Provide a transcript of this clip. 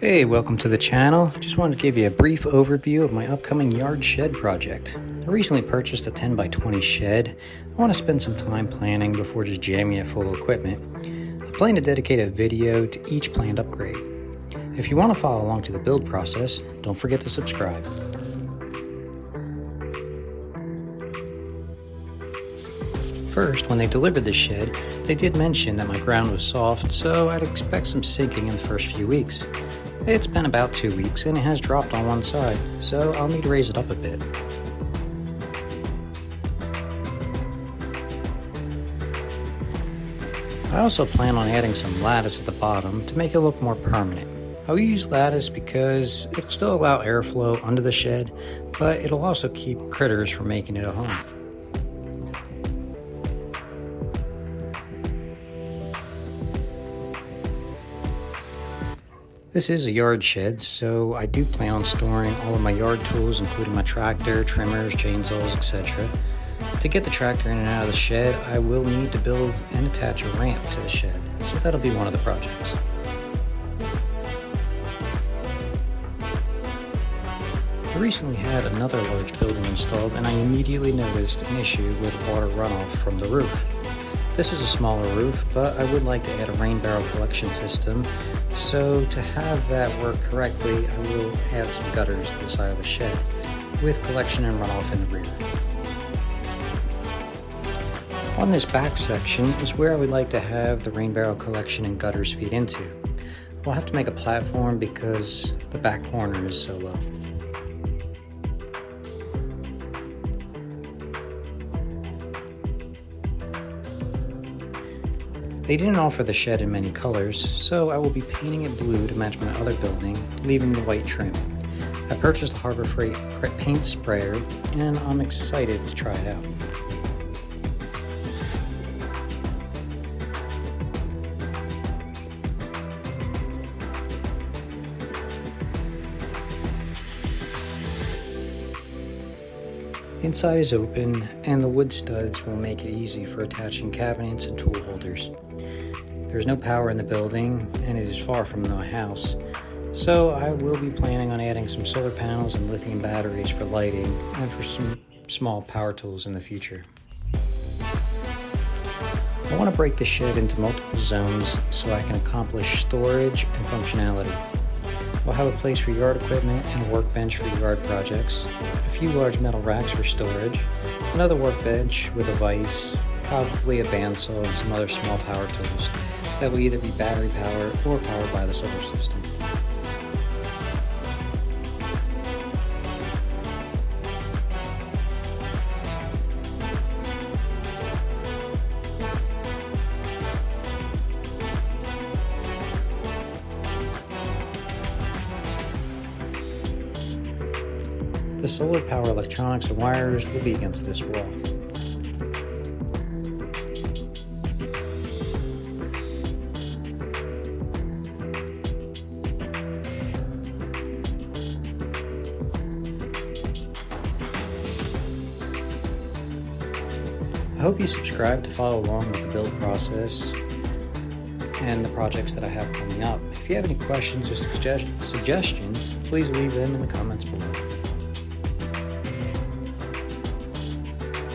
Hey, welcome to the channel. Just wanted to give you a brief overview of my upcoming yard shed project. I recently purchased a 10 by 20 shed. I want to spend some time planning before just jamming it full of equipment. I plan to dedicate a video to each planned upgrade. If you want to follow along to the build process, don't forget to subscribe. First, when they delivered the shed, they did mention that my ground was soft, so I'd expect some sinking in the first few weeks. It's been about 2 weeks and it has dropped on one side, so I'll need to raise it up a bit. I also plan on adding some lattice at the bottom to make it look more permanent. I'll use lattice because it'll still allow airflow under the shed, but it'll also keep critters from making it a home. This is a yard shed, so I do plan on storing all of my yard tools, including my tractor, trimmers, chainsaws, etc. To get the tractor in and out of the shed, I will need to build and attach a ramp to the shed, so that'll be one of the projects. I recently had another large building installed and I immediately noticed an issue with water runoff from the roof. This is a smaller roof, but I would like to add a rain barrel collection system. So to have that work correctly, I will add some gutters to the side of the shed with collection and runoff in the rear. On this back section is where I would like to have the rain barrel collection and gutters feed into. We'll have to make a platform because the back corner is so low. They didn't offer the shed in many colors, so I will be painting it blue to match my other building, leaving the white trim. I purchased a Harbor Freight paint sprayer, and I'm excited to try it out. Inside is open, and the wood studs will make it easy for attaching cabinets and tool holders. There's no power in the building, and it is far from my house, so I will be planning on adding some solar panels and lithium batteries for lighting and for some small power tools in the future. I want to break the shed into multiple zones so I can accomplish storage and functionality. I'll have a place for yard equipment and a workbench for yard projects, a few large metal racks for storage, another workbench with a vise, probably a bandsaw and some other small power tools that will either be battery powered or powered by the solar system. The solar power electronics and wires will be against this wall. I hope you subscribe to follow along with the build process and the projects that I have coming up. If you have any questions or suggestions, please leave them in the comments below.